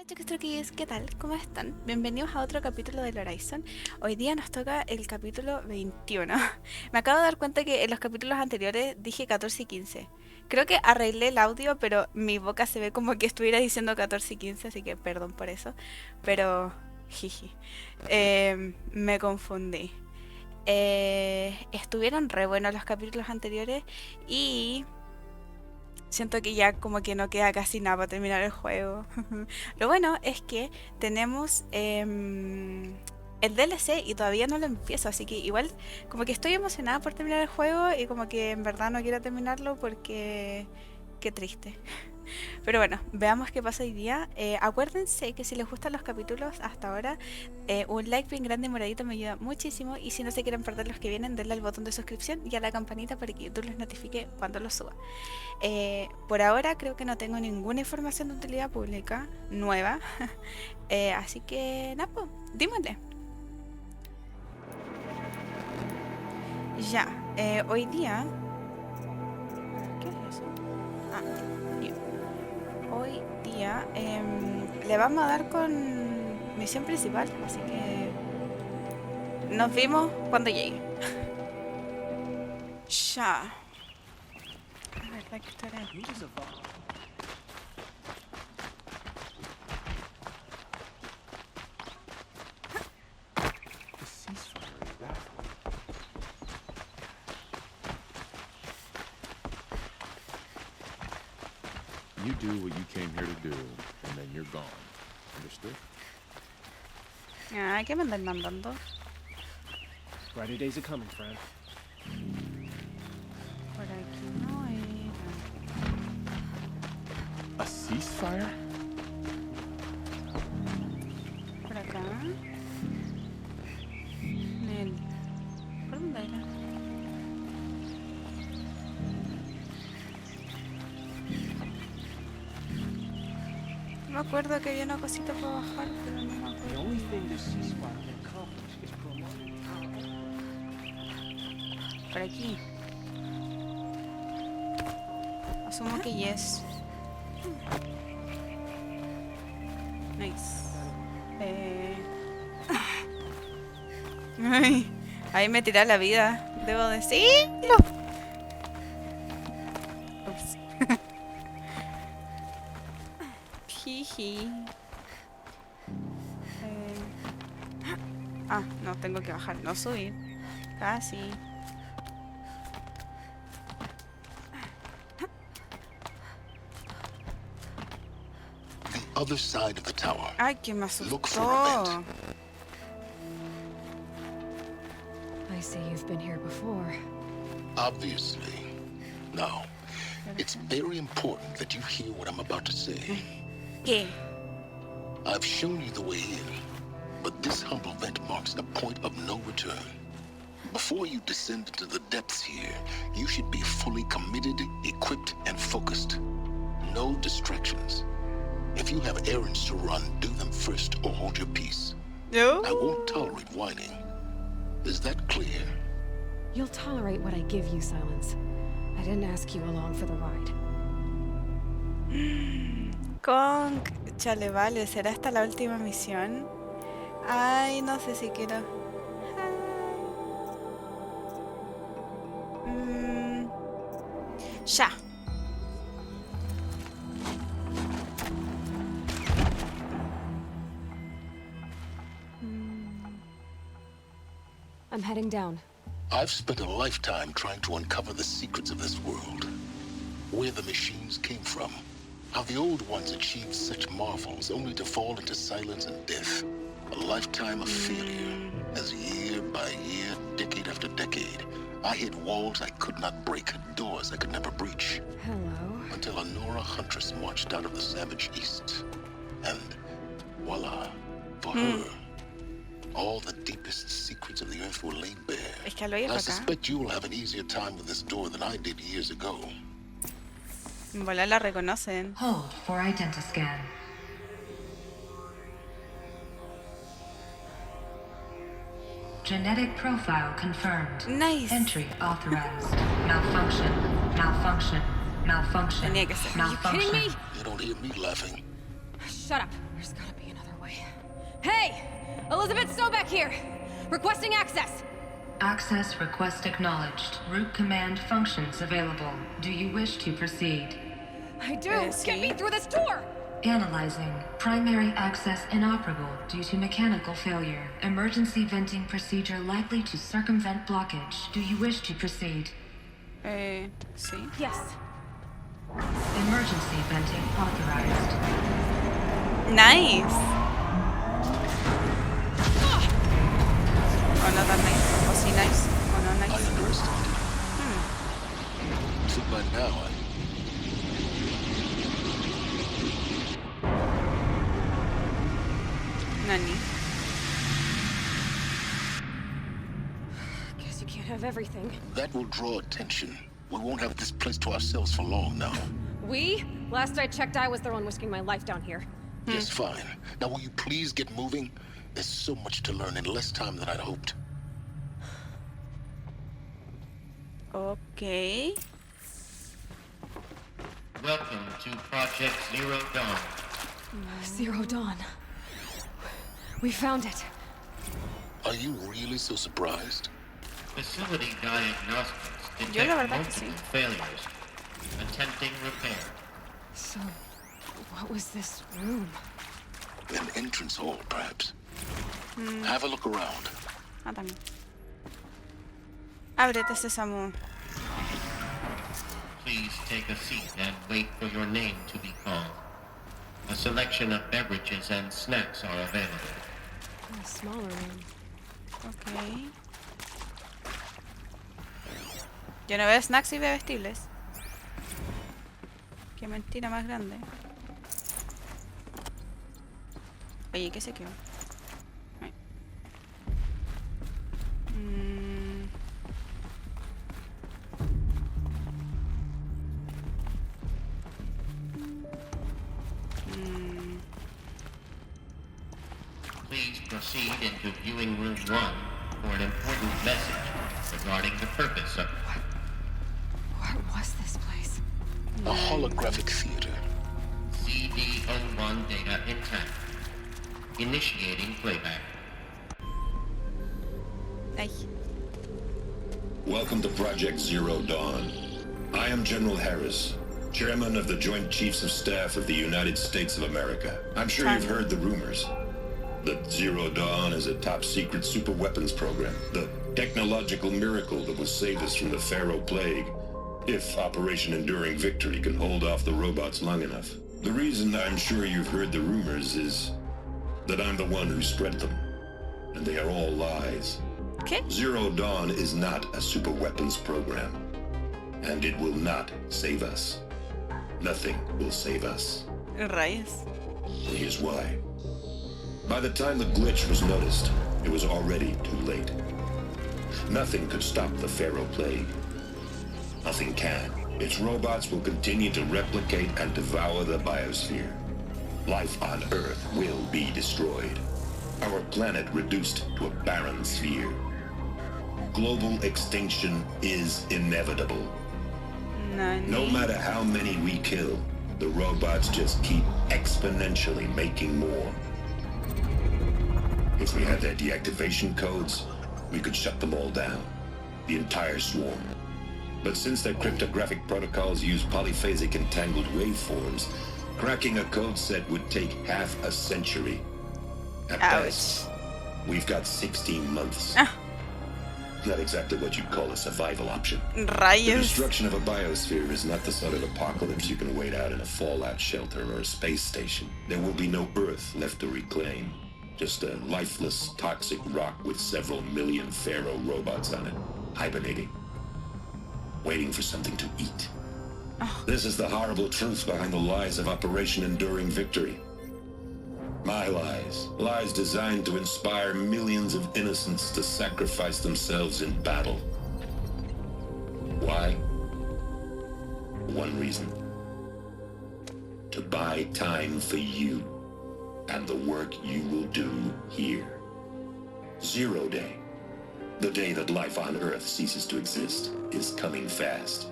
Chiquis, ¿qué tal? ¿Cómo están? Bienvenidos a otro capítulo del Horizon. Hoy día nos toca el capítulo 21. Me acabo de dar cuenta que en los capítulos anteriores dije 14 y 15. Creo que arreglé el audio, pero mi boca se ve como que estuviera diciendo 14 y 15, así que perdón por eso. Pero, jiji, me confundí. Estuvieron re buenos los capítulos anteriores y siento que ya como que no queda casi nada para terminar el juego. Lo bueno es que tenemos el DLC y todavía no lo empiezo, así que igual como que estoy emocionada por terminar el juego y como que en verdad no quiero terminarlo porque qué triste. Pero bueno, veamos qué pasa hoy día. Acuérdense que si les gustan los capítulos hasta ahora, un like bien grande y moradito me ayuda muchísimo. Y si no se quieren perder los que vienen, denle al botón de suscripción y a la campanita para que YouTube les notifique cuando los suba. Por ahora creo que no tengo ninguna información de utilidad pública nueva. Así que nada, pues, dímosle. Ya, hoy día... ¿Qué es eso? Ah, yeah. Hoy día le vamos a dar con misión principal, así que nos vemos cuando llegue. Ya. A ver, aquí estaré. You do what you came here to do, and then you're gone. Understood? Ah, ¿qué me andan mandando? Brighter days are coming, friend. Por aquí no era. A ceasefire? Por acá. Nel. ¿Por dónde era? No me acuerdo que había una cosita para bajar, pero no me The acuerdo. only thing this ceasefire can accomplish is prolonging power. Por aquí. Asumo que yes. Nice. Ay, ahí me tiré la vida, debo decirlo. Ups. Jiji. Ah, no, tengo que bajar, no subir. Casi. The other side of the tower. Ay, que me Look for a asustó. vent. I see you've been here before. Obviously. Now, it's very important that you hear what I'm about to say. ¿Qué? I've shown you the way in, but this humble vent marks a point of no return. Before you descend into the depths here, you should be fully committed, equipped, and focused. No distractions. If you have errands to run, do them first or hold your peace. No. I won't tolerate whining. Is that clear? You'll tolerate what I give you, Silence. I didn't ask you along for the ride. Con... Chale, vale, ¿será esta la última misión? Ay, no sé si quiero... Ya. I'm heading down. I've spent a lifetime trying to uncover the secrets of this world. Where the machines came from. How the old ones achieved such marvels only to fall into silence and death. A lifetime of failure, as year by year, decade after decade, I hit walls I could not break, doors I could never breach. Hello. Until a Nora huntress marched out of the savage east. And voila, for her, all the deepest secrets of the earth were laid bare. Es que lo oye I para acá. suspect you will have an easier time with this door than I did years ago. En volar la reconocen. Hold for identiscan. Genetic profile confirmed. Nice. Entry authorized. Malfunction. Malfunction. Malfunction. Tenía que ser. Malfunction. Kidding me? You don't hear me laughing. Shut up. There's gotta Hey! Elizabeth Sobeck here! Requesting access! Access request acknowledged. Root command functions available. Do you wish to proceed? I do! Yes, Get me see? through this door! Analyzing. Primary access inoperable due to mechanical failure. Emergency venting procedure likely to circumvent blockage. Do you wish to proceed? Sí. Yes. Emergency venting authorized. Nice. O no tan nice. O sí nice. O no I nice. understand. So by now, Nani. Guess you can't have everything. that will draw attention. We won't have this place to ourselves for long now. We? Last I checked, I was the one risking my life down here. Yes, fine. Now will you please get moving? There's so much to learn in less time than I'd hoped. Ok. Welcome to Project Zero Dawn. Zero Dawn. We found it. Are you really so surprised? Facility diagnostics Yo la detect verdad que sí. multiple failures. Attempting repair. So, what was this room? An entrance hall, perhaps. Have a look around. Ah, también. Ábrete, Sésamo. Please take a seat and wait for your name to be called. A selection of beverages and snacks are available. A smaller room. Ok. Yo no veo snacks y bebestibles. Qué mentira más grande. Oye, ¿qué se quedó? Ay. Please proceed into viewing room 1 for an important message regarding the purpose of What was this place? A holographic theater. CD01 data intact. Initiating playback. Ay. Welcome to Project Zero Dawn. I am General Harris, Chairman of the Joint Chiefs of Staff of the United States of America. I'm sure you've heard the rumors that Zero Dawn is a top-secret super-weapons program, the technological miracle that will save us from the Pharaoh Plague, if Operation Enduring Victory can hold off the robots long enough. The reason I'm sure you've heard the rumors is that I'm the one who spread them, and they are all lies. ¿Qué? Zero Dawn is not a super weapons program, and it will not save us. Nothing will save us. Rayos. And here's why. By the time the glitch was noticed, it was already too late. Nothing could stop the Pharaoh Plague. Nothing can. Its robots will continue to replicate and devour the biosphere. Life on Earth will be destroyed. Our planet reduced to a barren sphere. Global extinction is inevitable. Nani. No matter how many we kill, the robots just keep exponentially making more. If we had their deactivation codes, we could shut them all down. The entire swarm. But since their cryptographic protocols use polyphasic entangled waveforms, cracking a code set would take half a century. At Ouch. best, we've got 16 months. Ah. Not exactly what you'd call a survival option. The Rayos. destruction of a biosphere is not the sort of apocalypse you can wait out in a fallout shelter or a space station. There will be no Earth left to reclaim. Just a lifeless, toxic rock with several million Pharaoh robots on it, hibernating, waiting for something to eat. This is the horrible truth behind the lies of Operation Enduring Victory. My lies. Lies designed to inspire millions of innocents to sacrifice themselves in battle. Why? One reason. To buy time for you and the work you will do here. Zero Day, the day that life on Earth ceases to exist, is coming fast.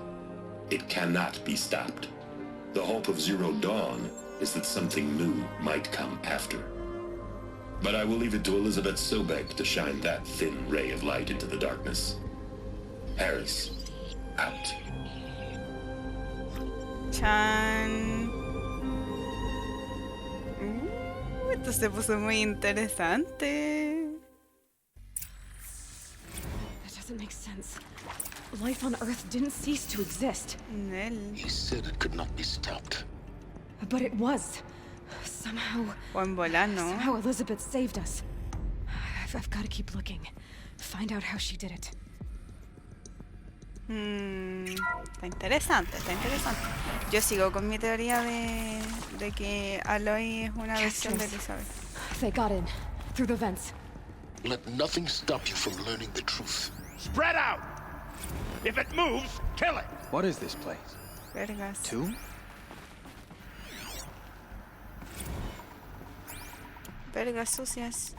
It cannot be stopped. The hope of Zero Dawn is that something new might come after. But I will leave it to Elizabeth Sobek to shine that thin ray of light into the darkness. Paris, out. Chan. Esto se puso muy interesante. That doesn't make sense. Life on Earth didn't cease to exist. Nel. He said it could not be stopped. But it was. Somehow Buen volano. Elizabeth saved us. I've got to keep looking. Find out how she did it. Está interesante, está interesante. Yo sigo con mi teoría de que Aloy es una versión de Elizabeth. They got in. Through the vents. Let nothing stop you from learning the truth. Spread out! If it moves, kill it! What is this place? Vergas. Tomb? Vergas sucias.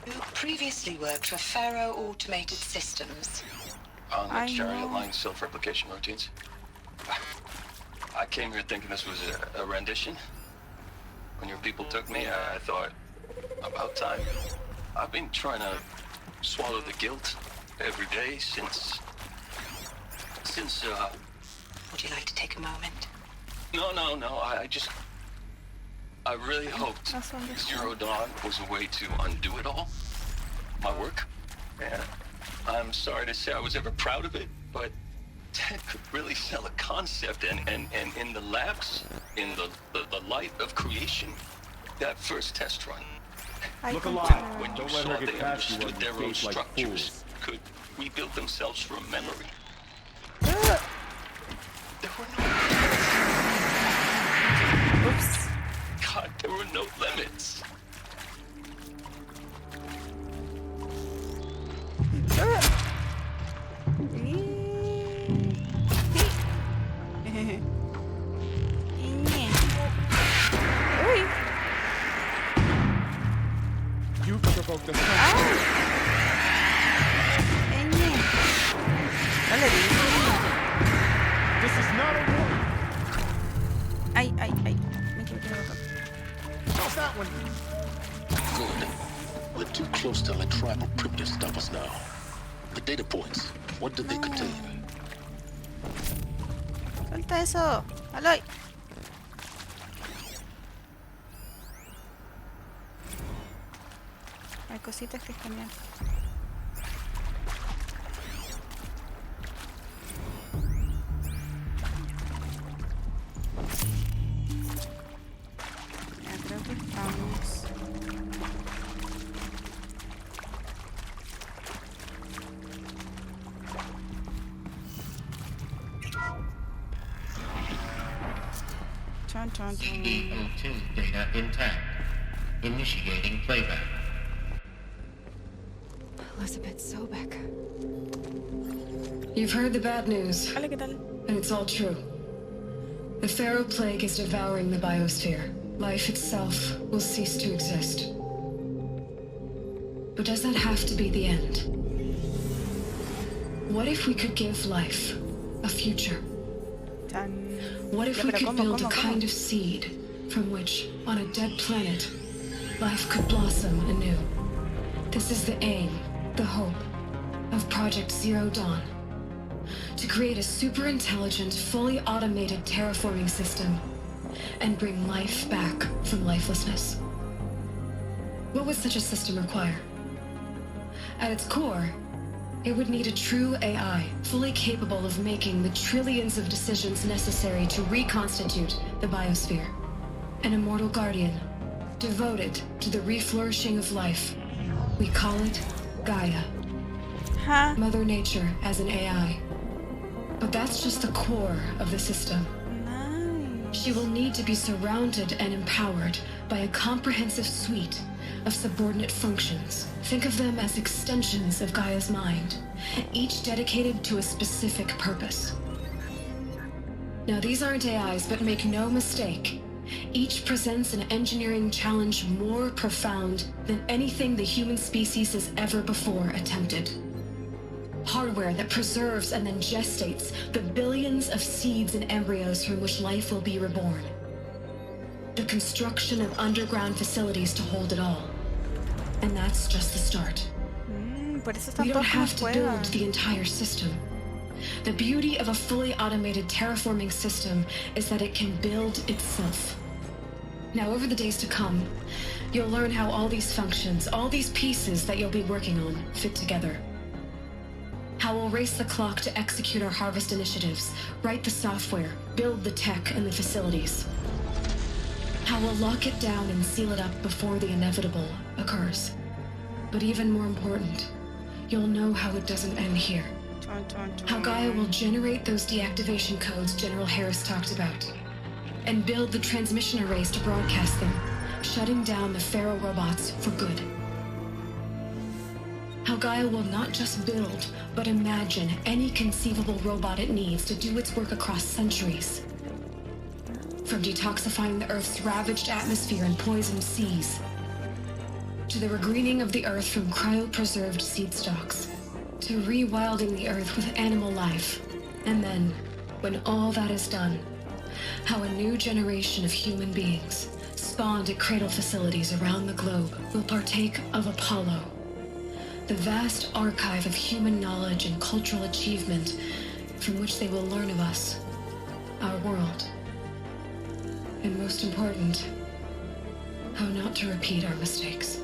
You previously worked for Faro Automated Systems. On the I chariot know. line self-replication routines. I came here thinking this was a rendition. When your people took me, I thought, about time. I've been trying to swallow the guilt every day since... Would you like to take a moment? No, I really hoped That's wonderful. Zero Dawn was a way to undo it all. My work. And I'm sorry to say I was ever proud of it, but Ted could really sell a concept, and in the labs, in the light of creation, that first test run, Look When alive. when you Don't let saw her get they past you understood on their your own face like structures, fools. could rebuild themselves from memory. There were no Oops. God, there were no limits. Uy. You provoked the sun. No le di. This is not a war. Ay. Me equivoqué de botón. How's that one? Good. We're too close to let tribal primitives stop us now. The data points, what did they contain? Suelta eso. Aloy. Hay cositas que escanear. Ya creo que estamos. Chon, chon, chon. CO2 data intact. Initiating playback. Elizabeth Sobek. You've heard the bad news, Hola, ¿qué tal? and it's all true. The Pharaoh plague is devouring the biosphere. Life itself will cease to exist. But does that have to be the end? What if we could give life a future? Chan. What if Ya, we pero could ¿cómo, build cómo, a cómo? kind of seed from which, on a dead planet, life could blossom anew? This is the aim, the hope, of Project Zero Dawn. To create a super intelligent, fully automated terraforming system and bring life back from lifelessness. What would such a system require? At its core, it would need a true AI, fully capable of making the trillions of decisions necessary to reconstitute the biosphere. An immortal guardian, devoted to the reflourishing of life. We call it Gaia. Huh? Mother Nature as an AI. But that's just the core of the system. Nice. She will need to be surrounded and empowered by a comprehensive suite of subordinate functions. Think of them as extensions of Gaia's mind, each dedicated to a specific purpose. Now, these aren't AIs, but make no mistake, each presents an engineering challenge more profound than anything the human species has ever before attempted. Hardware that preserves and then gestates the billions of seeds and embryos from which life will be reborn. The construction of underground facilities to hold it all. And that's just the start. Por eso están We don't todos como have to juegan. build the entire system. The beauty of a fully automated terraforming system is that it can build itself. Now, over the days to come, you'll learn how all these functions, all these pieces that you'll be working on, fit together. How we'll race the clock to execute our harvest initiatives, write the software, build the tech and the facilities. How we'll lock it down and seal it up before the inevitable occurs. But even more important, you'll know how it doesn't end here. How Gaia will generate those deactivation codes General Harris talked about, and build the transmission arrays to broadcast them, shutting down the Pharaoh robots for good. How Gaia will not just build, but imagine any conceivable robot it needs to do its work across centuries. From detoxifying the Earth's ravaged atmosphere and poisoned seas, to the regreening of the Earth from cryopreserved seed stalks, to rewilding the Earth with animal life. And then, when all that is done, how a new generation of human beings, spawned at cradle facilities around the globe, will partake of Apollo, the vast archive of human knowledge and cultural achievement from which they will learn of us, our world. And most important, how not to repeat our mistakes.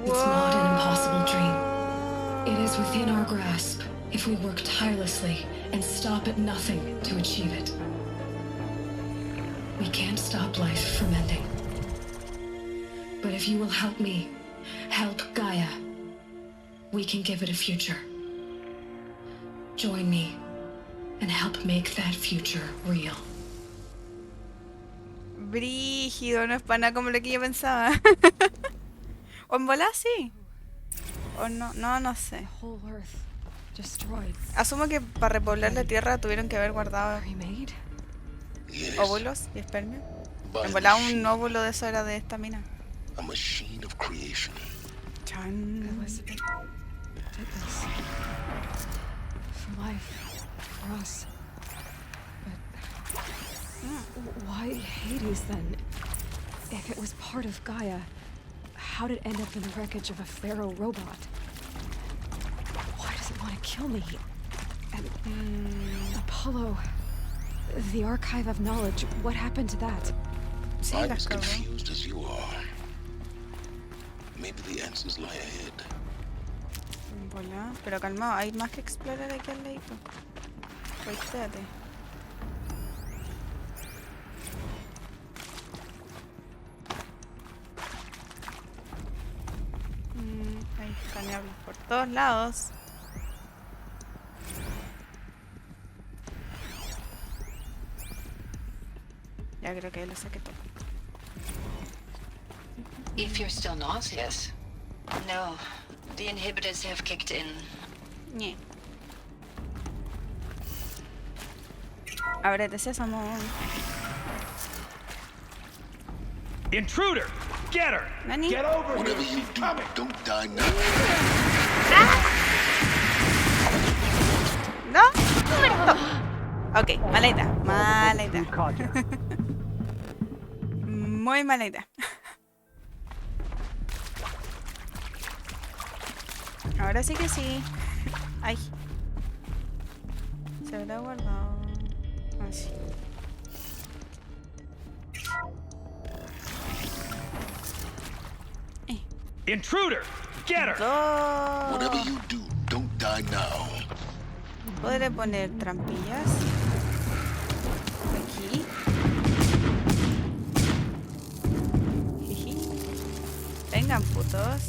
It's not an impossible dream. It is within our grasp if we work tirelessly and stop at nothing to achieve it. We can't stop life from ending. But if you will help me, help Gaia, we can give it a future. Join me and help make that future real. Brígido, no es para nada como lo que yo pensaba. O en volar sí. O no, no sé. Whole Earth destroyed. Asumo que para repoblar la Tierra tuvieron que haber guardado Remade? Yes. óvulos y espermio. By En volar un machine. óvulo de eso era de esta mina. A machine of creation. Chan. Elizabeth did this. For life. For us. But why Hades then? If it was part of Gaia, how did it end up in the wreckage of a Pharaoh robot? Why does it want to kill me? And Apollo, the archive of knowledge, what happened to that? Sí, I'm las as cagó. confused as you are. Maybe the answers lie ahead. En volar. Pero calmado, hay más que explorar aquí al ladito. Pues espérate. Hay escaneables por todos lados. Ya creo que lo saqué todo. If you're still nauseous. No, the inhibitors have kicked in. Ñe. Ábrete, sésamo. Intruder! Get her! Nani? Get over here. Whatever you She's do, coming. don't die now. ¿No? Ok, mala idea. Mala idea. Muy mala idea. Ahora sí que sí. Ay. Se habrá guardado. Así. Intruder! Get her! Whatever Dos. you do, don't die now. Podré poner trampillas. Aquí. Jiji. Vengan, putos.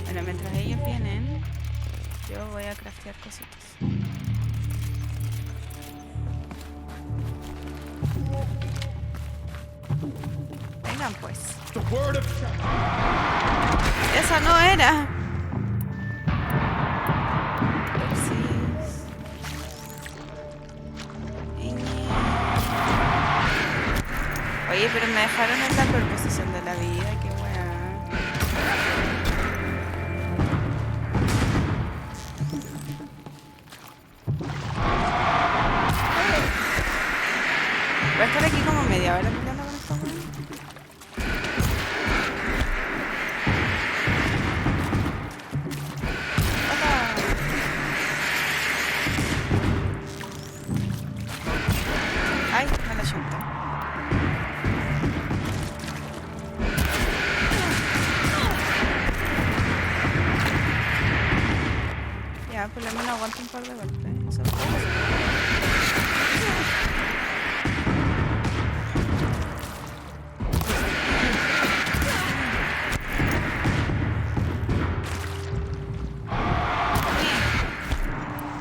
Bueno, mientras ellos vienen, yo voy a craftear cositas. Vengan pues. The word of Esa no era. Upsis. Oye, pero me dejaron en la peor posición de la vida, qué weá. Por lo menos aguanta un par de golpes. Eso es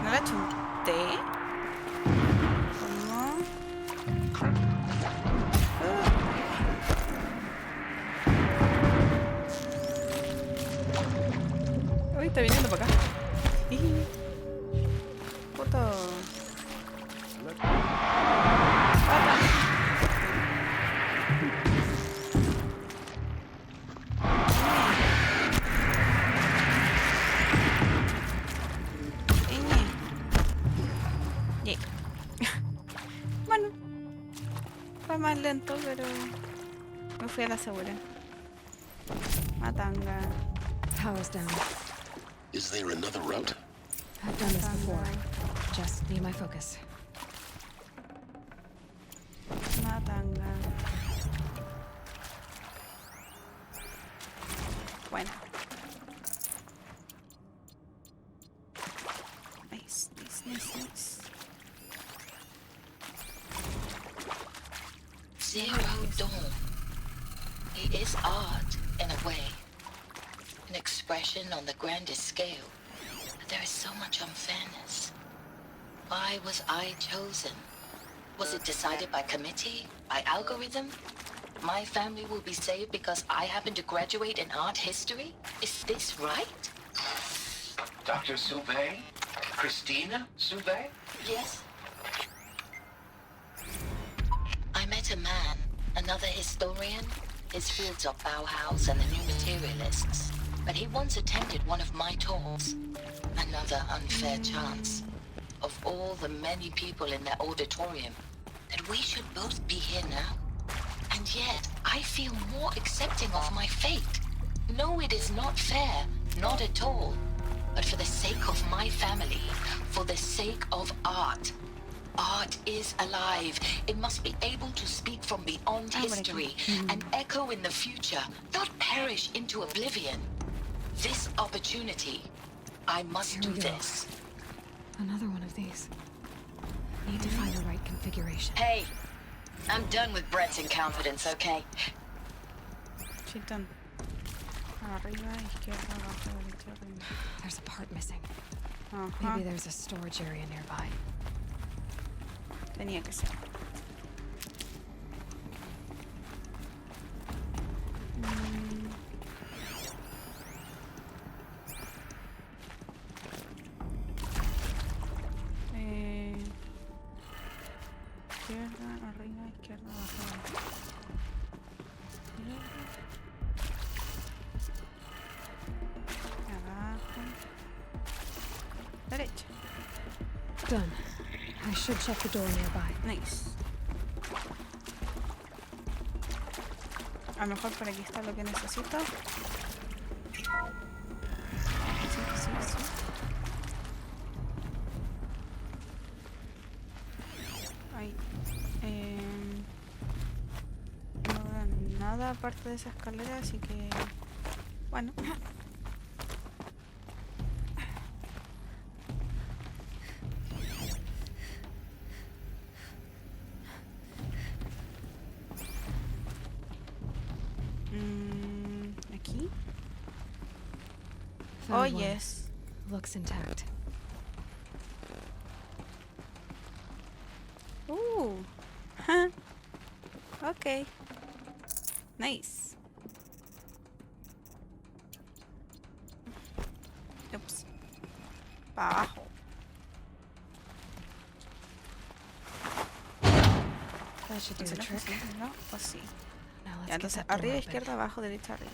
¿no la chunté? ¿Cómo? Uy, está viniendo para acá. Puto. Pata. Yeah. Bueno, fue más lento, pero me fui a la segura. Matanga. Power's down. Is there another route? I've done this before. Just need my focus. Matanga. Bueno. Nice, nice, nice, nice. Zero Dawn. It is art, in a way. An expression on the grandest scale. But there is so much unfairness. Why was I chosen? Was it decided by committee? By algorithm? My family will be saved because I happen to graduate in art history? Is this right? Dr. Souvet? Christina Souvet? Yes. I met a man, another historian. His fields are Bauhaus and the new materialists. But he once attended one of my talks. Another unfair chance. Of all the many people in that auditorium, that we should both be here now. And yet, I feel more accepting of my fate. No, it is not fair. Not at all. But for the sake of my family, for the sake of art. Art is alive. It must be able to speak from beyond history and echo in the future, not perish into oblivion. This opportunity, I must do this. Another one of these. Need to find the right configuration. Hey, I'm done with Brett's incompetence, okay? Chitón. Arriba, izquierda, abajo, derecha, arriba. There's a part missing. Ajá. Maybe there's a storage area nearby. Tenía que ser. Izquierda, arriba, izquierda, abajo. Abajo. Derecha. Done. I should check the door nearby. Nice. A lo mejor por aquí está lo que necesito. Sí, sí, sí. Ahí. No veo nada aparte de esa escalera, así que... Bueno. Aquí. Found Oh, one. yes. Looks intact. Huh. Okay. Nice. Oops. Pa abajo. That should do the ¿Será trick. posible? No, pues sí. Now let's Ya, get entonces that door arriba, open. izquierda, abajo, derecha, arriba.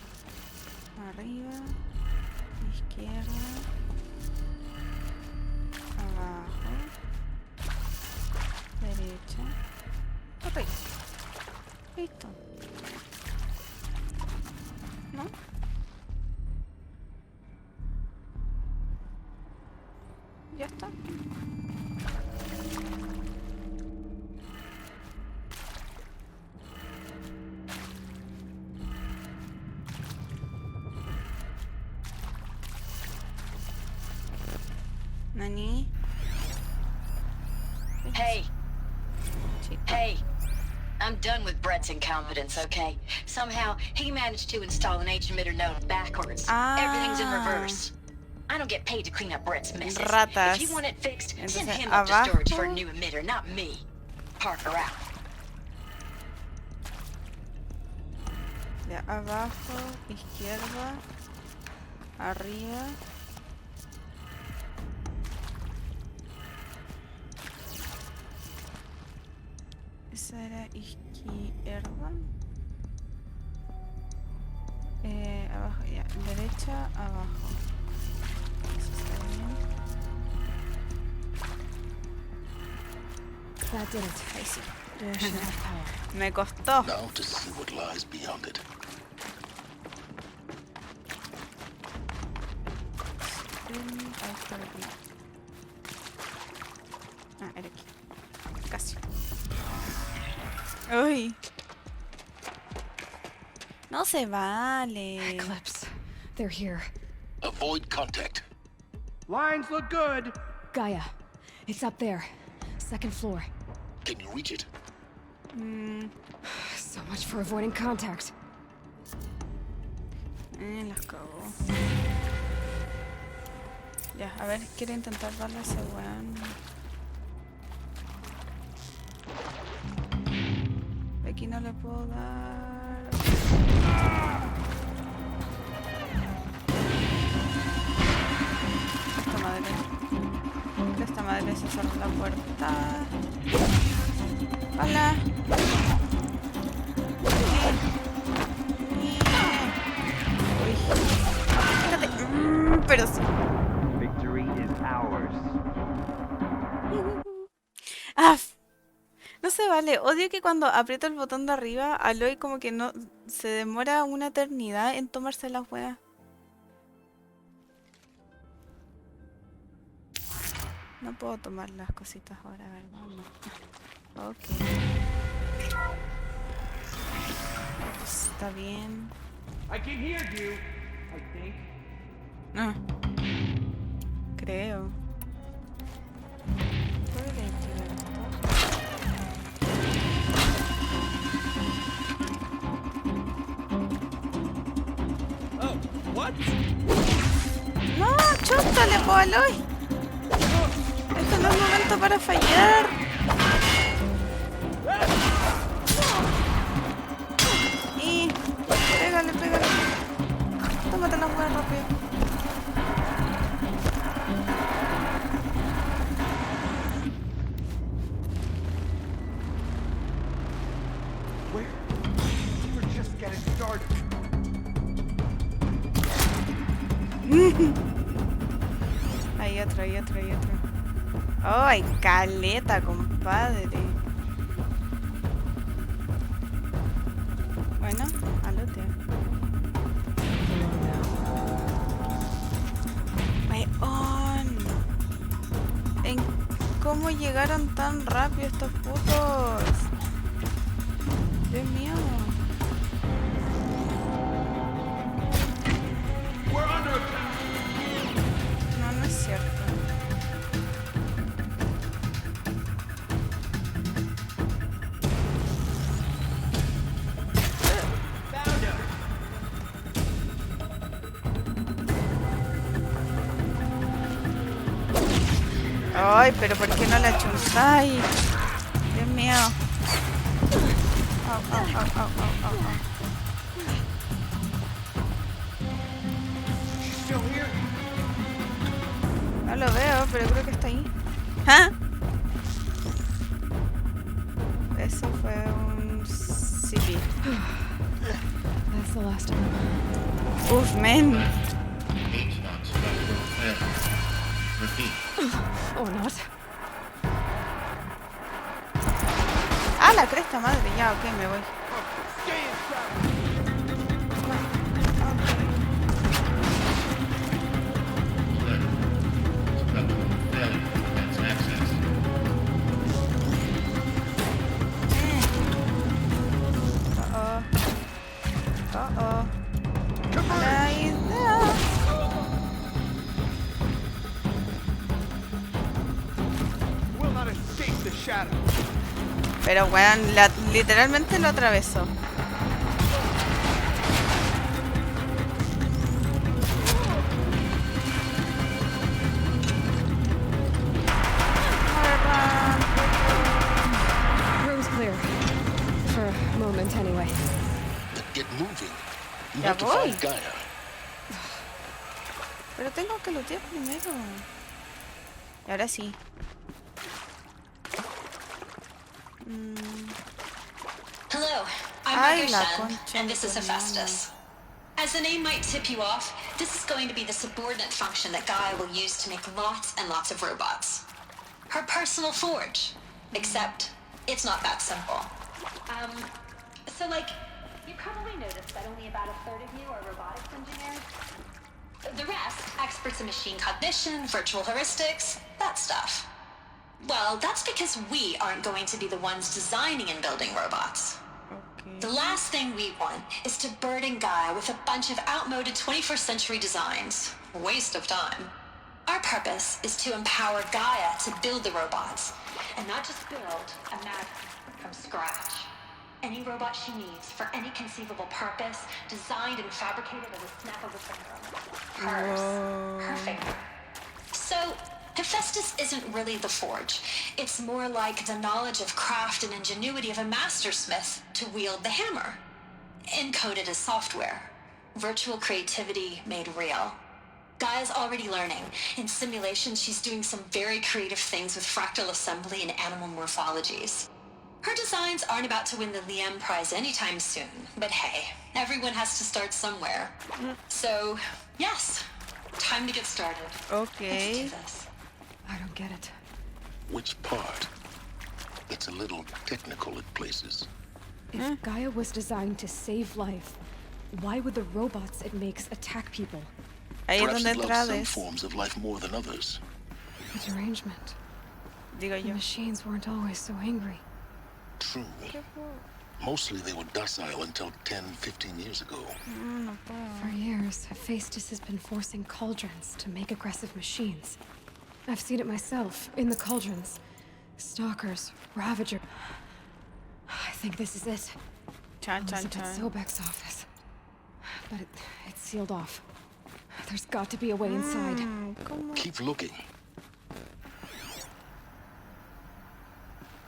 Arriba, izquierda, abajo, derecha, arriba. Listo. ¿No? Ya está. Nani. Hey. Chica. Hey. I'm done with Brett's incompetence, okay? Somehow, he managed to install an H-emitter node backwards. Everything's in reverse. I don't get paid to clean up Brett's messes. Ratas. If you want it fixed, send Entonces, him up to storage for a abajo. new emitter, not me. Parker out. De abajo, izquierda, arriba. Esa era izquierda. Abajo, ya. Derecha, abajo. Eso está bien. That did it. Ahí sí. Door should have power. Me costó. Now to see what lies beyond it. Ah, era aquí. Casi. Uy. No se vale. Eclipse. They're here. Avoid contact. Lines look good. Gaia. It's up there. Second floor. Can you reach it? So much for avoiding contact. Las cago. Ya, a ver, quiero intentar darle a ese weón. Aquí no le puedo dar. Esta madre. Esta madre se cerró la puerta. Hola. Uy. Espérate. Pero sí. Victory is ours. Ah, no se vale. Odio que cuando aprieto el botón de arriba, Aloy como que no se demora una eternidad en tomarse las weas. No puedo tomar las cositas ahora, ¿verdad? No. Ok. Está bien. I can hear you, I think. Ah. Creo. ¿Puedo leer Oh, what? ¡No! ¡Chúntale, po, Aloy! Este no es momento para fallar. Y... pégale, pégale. Tómate la hueá rápido. Where? We were just getting started. Hay otro, hay otro, hay otro. ¡Ay, caleta, compadre! Bueno, alote. ¡Weón! ¿En cómo llegaron tan rápido estos putos? Dios mío. No, no es cierto. Ay, pero ¿por qué no la chuntáis? Dios mío. Au, au, au, au, au, au. No lo veo, pero creo que está ahí. ¿Ah? Eso fue un CP. That's the last of them. Uf, men. H-Knock structural failure. Repeat. Or not. Ah, la cresta madre. Ya, ok, me voy. Clear. Structural failure prevents access. Uh-oh. La idea. Pero weón, literalmente lo atravesó. Room's clear. For a moment, anyway. Then get moving. You Ya have to voy. find Gaia. Pero tengo que lootear primero. Y ahora sí. Hello, I'm Ay, la Margaret, concha and de this is tu Hephaestus. As the name might tip you off, this is going to be the subordinate function that Gaia will use to make lots and lots of robots. Her personal forge. Except, it's not that simple. So you probably noticed that only about a third of you are robotics engineers. The rest, experts in machine cognition, virtual heuristics, that stuff. Well, that's because we aren't going to be the ones designing and building robots. Okay. The last thing we want is to burden Gaia with a bunch of outmoded 21st century designs. Waste of time. Our purpose is to empower Gaia to build the robots. And not just build, imagine, from scratch. Any robot she needs for any conceivable purpose, designed and fabricated at a snap of a finger. Hers. Her finger. So, Hephaestus isn't really the forge. It's more like the knowledge of craft and ingenuity of a mastersmith to wield the hammer. Encoded as software. Virtual creativity made real. Gaia's already learning. In simulations, she's doing some very creative things with fractal assembly and animal morphologies. Her designs aren't about to win the Liam Prize anytime soon, but hey, everyone has to start somewhere. So, yes, time to get started. Okay. Let's do this. I don't get it. Which part? It's a little technical at places. If Gaia was designed to save life, why would the robots it makes attack people? Ahí es Perhaps donde it loves some entrades. forms of life more than others. The derangement. Digo The yo. machines weren't always so angry. True. Mostly they were docile until 10, 15 years ago. For years, Hephaestus has been forcing cauldrons to make aggressive machines. I've seen it myself, in the cauldrons. Stalkers, Ravager. I think this is it. Chan, chan, Elizabeth chan. Sobek's office. But it's sealed off. There's got to be a way inside. Keep looking.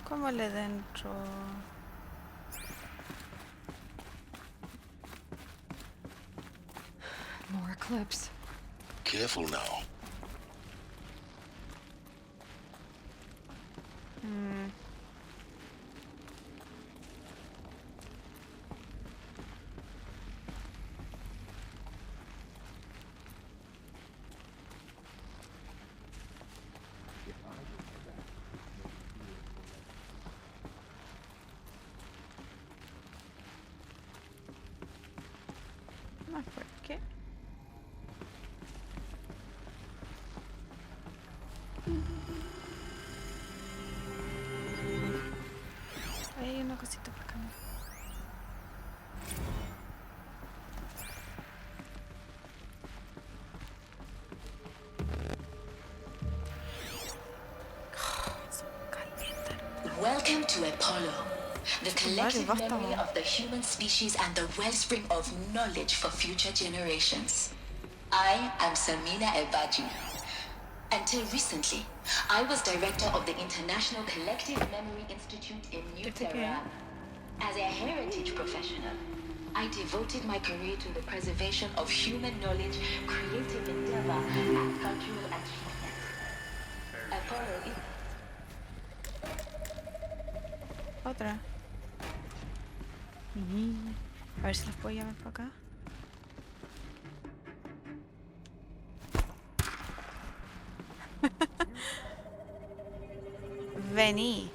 ¿Cómo le dentro? More eclipse. Careful now. No, ¿por qué? Ahí hay una cosita por acá. Welcome to Apollo, the collective memory of the human species and the wellspring of knowledge for future generations. I am Samina Ebaju. Until recently, I was director of the International Collective Memory Institute in New Tehran. As a heritage professional, I devoted my career to the preservation of human knowledge, creative endeavor, and cultural achievement. Apollo is... Otra. A ver si las puedo llamar para acá. Vení.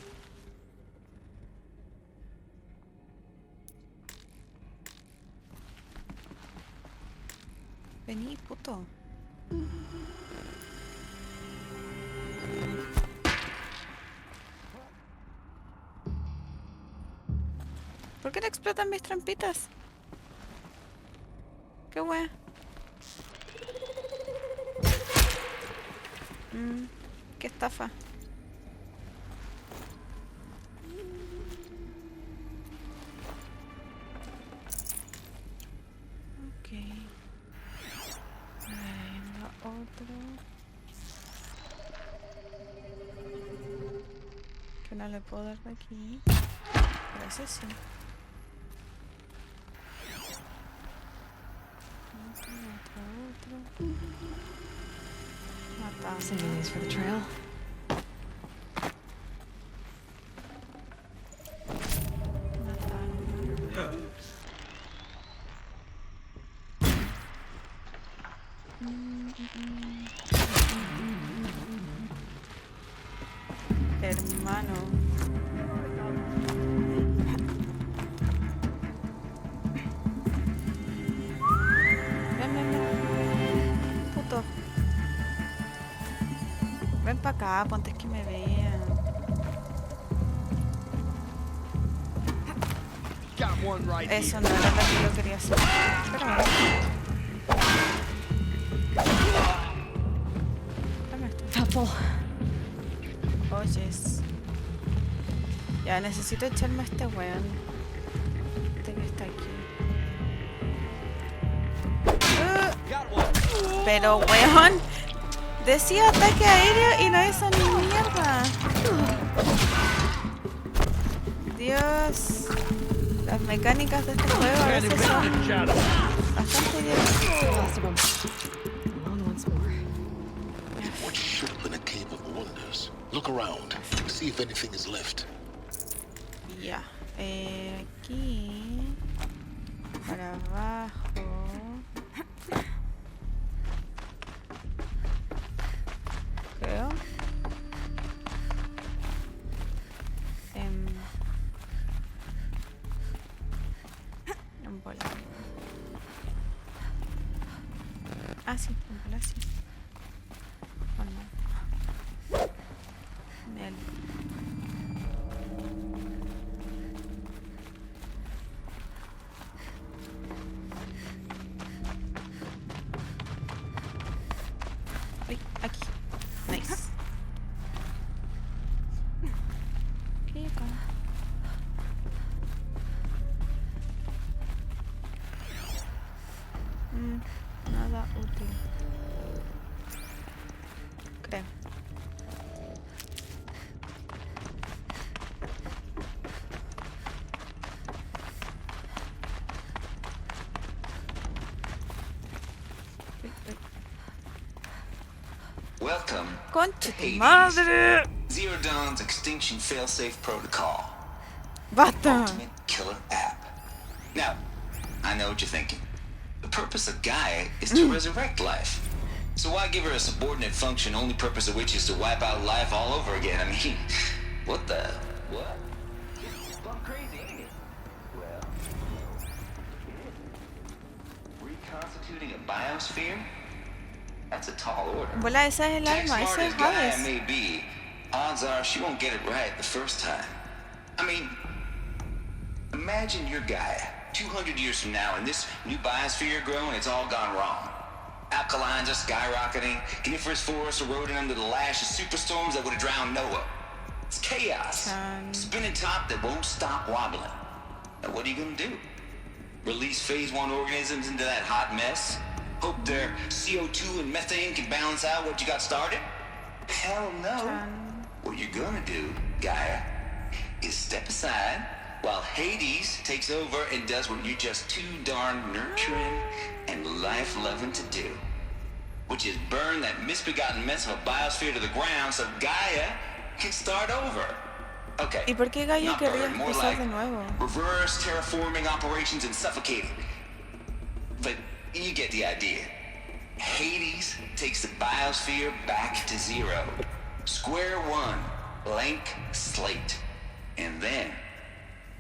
Vení, puto. ¿Por qué no explotan mis trampitas? Qué wea. Qué estafa. otro. Que no le puedo dar de aquí. Pero ese sí. Otro. Matamos. Saving these for the trail. Hermano. Ven. Puto. Ven para acá, ponte que me vean. Eso no era lo que yo quería hacer. Pero bueno. Dame esto. Helpful. Oyes. Ya necesito echarme a este weón. Este que está aquí. Pero weón. Decía ataque aéreo y no hizo ni mierda. Dios. Las mecánicas de este juego a veces son bastante divertidas. What ship in a cave of wonders? Look around. See if anything is left. Ya. Aquí. Para abajo. Creo. En bola. Ah, sí, en bola, sí. ¿O no? Mel. Uy, aquí. Nice. ¿Qué hay acá? Nada útil. Creo. Welcome Concha to tu Hades, madre. Zero Dawn's extinction failsafe protocol. Basta. Ultimate killer app. Now, I know what you're thinking. The purpose of Gaia is to resurrect life. So why give her a subordinate function, only purpose of which is to wipe out life all over again? I mean, what the... What? Plumb crazy, ain't it? Well... Reconstituting a biosphere? That's a tall order. Bola, esa es el As alma, smart ese as es Gaia Hades. may be, odds are she won't get it right the first time. I mean, imagine your Gaia 200 years from now and this new biosphere you're growing, it's all gone wrong. Alkalines are skyrocketing, coniferous forests eroding under the lash of superstorms that would have drowned Noah. It's chaos. Spinning top that won't stop wobbling. Now what are you gonna do? Release phase 1 organisms into that hot mess? Hope their CO2 and methane can balance out what you got started? Hell no. What you're gonna do, Gaia, is step aside while Hades takes over and does what you're just too darn nurturing and life-loving to do, which is burn that misbegotten mess of a biosphere to the ground so Gaia can start over. Okay. ¿Y por qué Gaia not querría burn, more empezar like de nuevo? reverse terraforming operations and suffocating. But you get the idea. Hades takes the biosphere back to zero. Square one, blank slate. And then,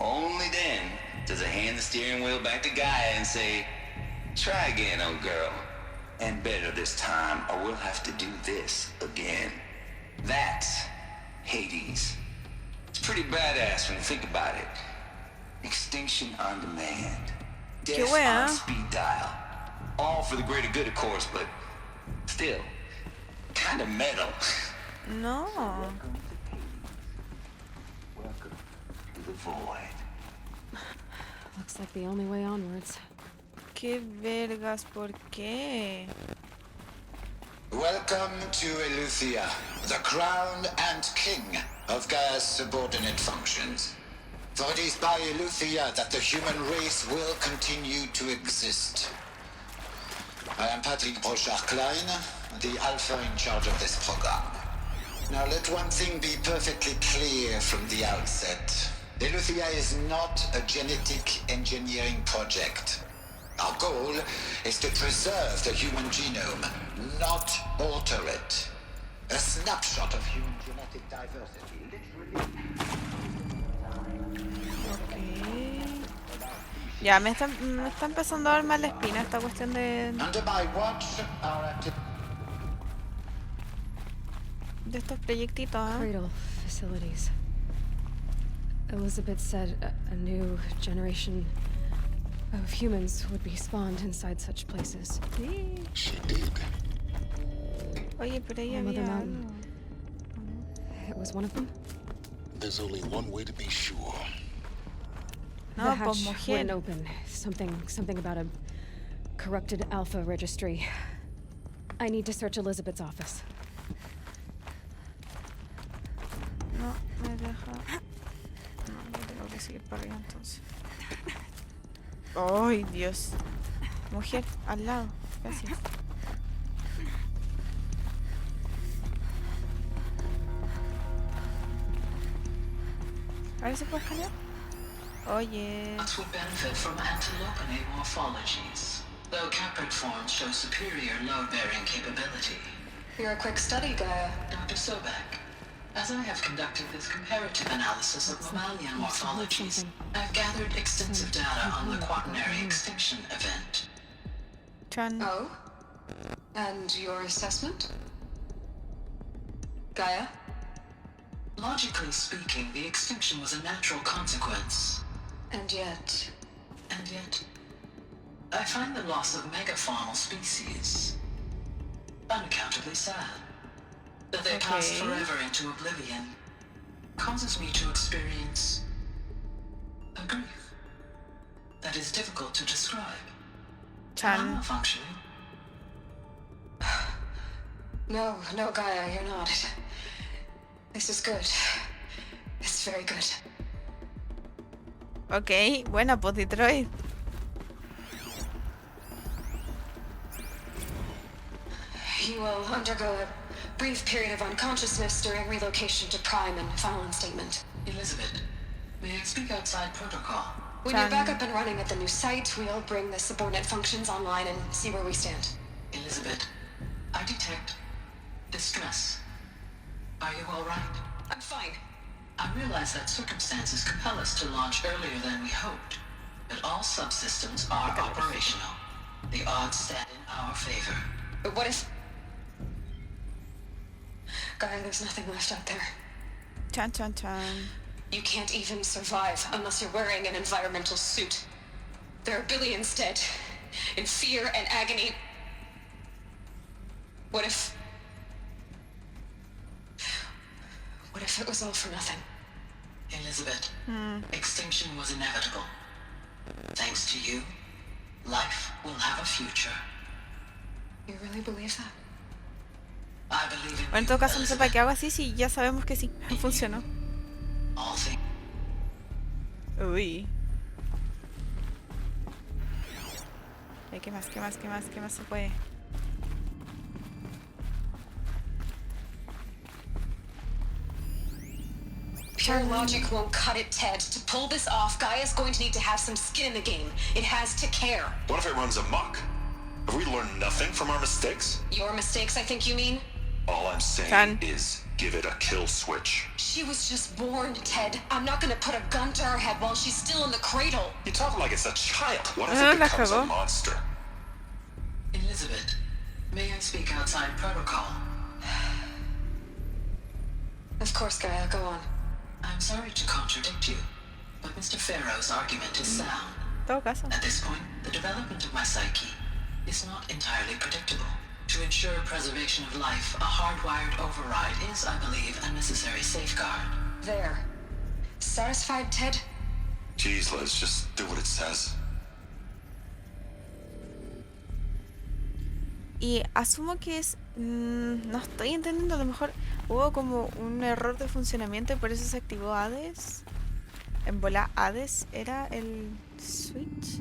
only then, does it hand the steering wheel back to Gaia and say, try again, old girl. And better this time, or we'll have to do this again. That's Hades. It's pretty badass when you think about it. Extinction on demand. Death on speed dial. All for the greater good, of course, but still, kind of metal. No. Welcome to the void. Looks like the only way onwards. ¿Qué vergas? ¿Por qué? Welcome to Eleuthia, the crown and king of Gaia's subordinate functions. For it is by Eleuthia that the human race will continue to exist. I am Patrick Brochard-Klein, the alpha in charge of this program. Now let one thing be perfectly clear from the outset. Eleuthia is not a genetic engineering project. Our goal is to preserve the human genome, not alter it. A snapshot of human genetic diversity, literally. Ok. Ya, me está empezando a dar mala espina esta cuestión de... Under my watch, de estos proyectitos, ¿eh? Cradle facilities. Elizabeth said a new generation of humans would be spawned inside such places. Sí. She did. Oye, pero ahí Mother había Mountain. algo. It was one of them? There's only one way to be sure. The No, hatch pues mujer. wouldn't open. Something about a corrupted alpha registry. I need to search Elizabeth's office. No, me deja... No, yo tengo que seguir para arriba entonces. ¡Ay, Dios! Mujer, al lado. Gracias. A ver si puedo escanear. Oye. But would benefit from antilope morphologies, though caprid forms show superior load-bearing capability. You're a quick study, Gaia. Dr. Sobek, as I have conducted this comparative analysis of mammalian morphologies, I've gathered extensive data on the quaternary extinction event. Chan. Oh? And your assessment? Gaia? Logically speaking, the extinction was a natural consequence. And yet, I find the loss of megafaunal species unaccountably sad. That they passed forever into oblivion causes me to experience a grief that is difficult to describe. I'm malfunctioning. No, Gaia, you're not. This is good. It's very good. Ok, buena, pues Detroit. You will undergo a brief period of unconsciousness during relocation to Prime and final instatement. Elizabeth, may I speak outside protocol? When you're back up and running at the new site, we'll bring the subordinate functions online and see where we stand. Elizabeth, I detect distress. Are you all right? I'm fine. I realize that circumstances compel us to launch earlier than we hoped, but all subsystems are operational. The odds stand in our favor. But what if... Gaia, there's nothing left out there. Chan. You can't even survive unless you're wearing an environmental suit. There are billions dead, in fear and agony. What if it was all for nothing? Elizabeth, extinction was inevitable. Thanks to you, life will have a future. You really believe that? I believe in Bueno, en todo caso, no sé para qué hago así si ya sabemos que sí, funcionó. all things. Uy. ¿Qué más se puede? Pure logic won't cut it, Ted. To pull this off, Gaia's going to need to have some skin in the game. It has to care. What if it runs amok? Have we learned nothing from our mistakes? Your mistakes, I think you mean? All I'm saying is give it a kill switch. She was just born, Ted. I'm not gonna put a gun to her head while she's still in the cradle. You talk like it's a child. What if it becomes a monster? Elizabeth, may I speak outside protocol? Of course, Gaia, go on. I'm sorry to contradict you, but Mr. Farrow's argument is sound. Todo caso. At this point, the development of my psyche is not entirely predictable. To ensure preservation of life, a hardwired override is, I believe, a necessary safeguard. There. Satisfied, Ted? Jeez, Liz, just do what it says. Y asumo que es... no estoy entendiendo, a lo mejor hubo como un error de funcionamiento y por eso se activó Hades. En bola Hades era el switch.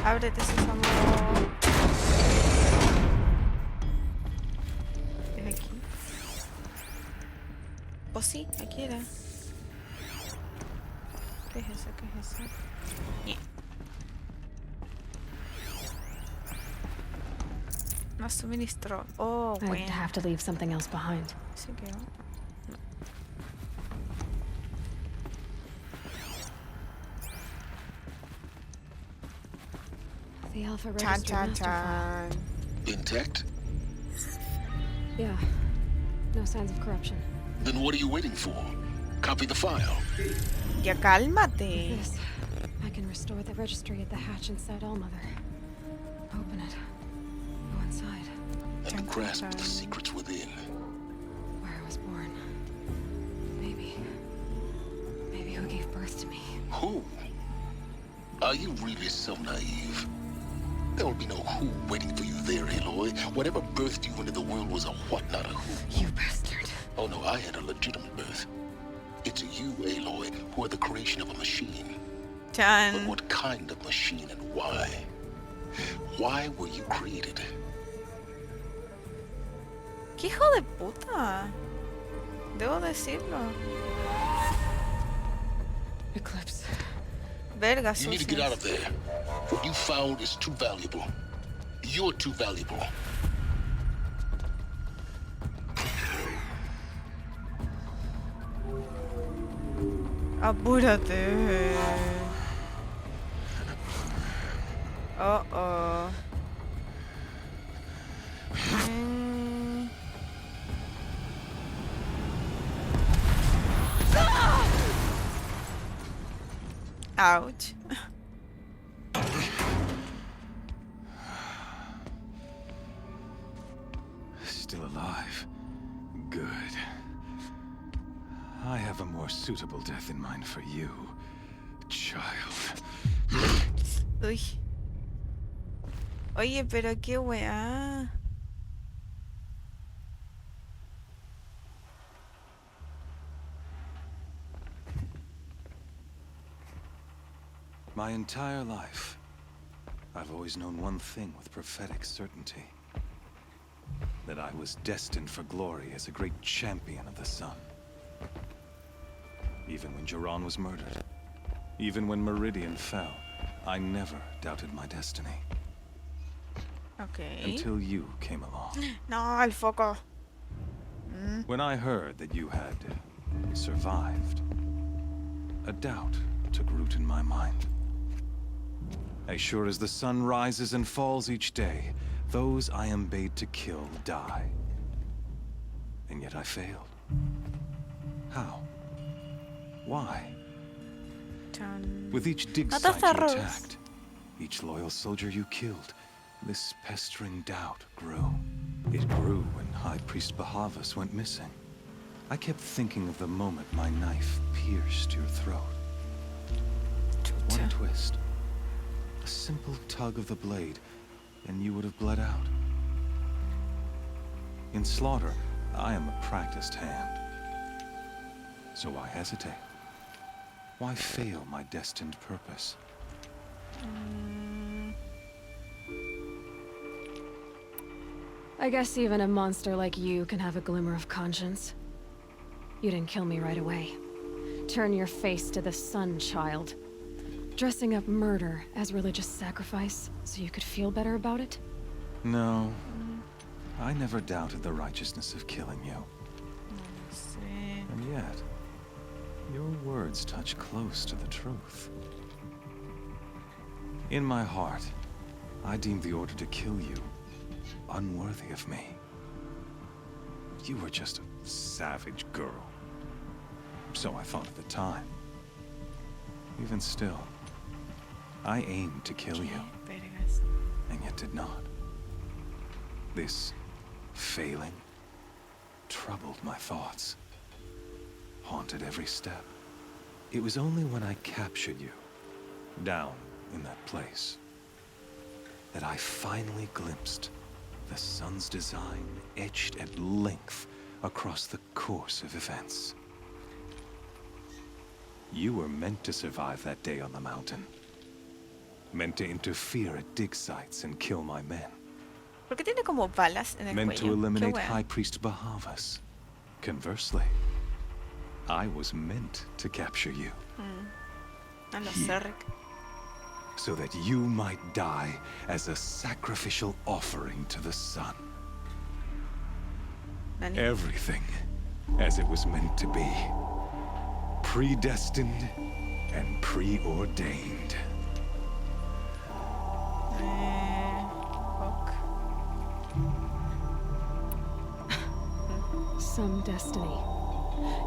Ábrete, Sésamo. ¿Es aquí? Pues sí, aquí era. ¿Qué es eso? ¿Qué es eso? Yeah. No suministró. Oh, bueno. I'd have to leave something else behind. Sí que no. The Alpha Chan, Register chan, master file. chan. Intact? Yeah. No signs of corruption. Then what are you waiting for? Copy the file. Ya cálmate. With this, I can restore the registry at the hatch inside Allmother. Open it. Go inside. And grasp the secrets within. Where I was born. Maybe who gave birth to me. Who? Are you really so naive? There will be no who waiting for you there, Aloy. Whatever birthed you into the world was a what, not a who. You bastard. Oh no, I had a legitimate birth. It's you, Aloy, who are the creation of a machine. Chan. But what kind of machine and why? Why were you created? ¿Qué hijo de puta? Debo decirlo. Eclipse. Verga, You need to get out of there. What you found is too valuable. You're too valuable. Apúrate. Oh, oh. Ouch. Still alive. Good. I have a more suitable death in mind for you, child. Uy. Oye, pero qué weá. My entire life, I've always known one thing with prophetic certainty. That I was destined for glory as a great champion of the sun. Even when Jiran was murdered, even when Meridian fell, I never doubted my destiny. Okay. Until you came along. No, el foco. When I heard that you had survived, a doubt took root in my mind. As sure as the sun rises and falls each day, those I am bade to kill die. And yet I failed. How? Why? With each dig site you attacked, each loyal soldier you killed, this pestering doubt grew. It grew when High Priest Bahavas went missing. I kept thinking of the moment my knife pierced your throat. One twist. A simple tug of the blade, and you would have bled out. In slaughter, I am a practiced hand. So why hesitate? Why fail my destined purpose? I guess even a monster like you can have a glimmer of conscience. You didn't kill me right away. Turn your face to the sun, child. Dressing up murder as religious sacrifice so you could feel better about it? No. I never doubted the righteousness of killing you. And yet, your words touch close to the truth. In my heart, I deemed the order to kill you unworthy of me. You were just a savage girl. So I thought at the time. Even still, I aimed to kill you, Vergas. and yet did not. This failing troubled my thoughts, haunted every step. It was only when I captured you, down in that place, that I finally glimpsed the sun's design etched at length across the course of events. You were meant to survive that day on the mountain. Meant to interfere at dig sites and kill my men. ¿Por qué tiene como balas en el Meant to cuello? eliminate Qué High wea. Priest Bahavas. Conversely, I was meant to capture you. No lo sé, Rick. So that you might die as a sacrificial offering to the sun. Nani? Everything as it was meant to be. Predestined and preordained. Ok. Some destiny.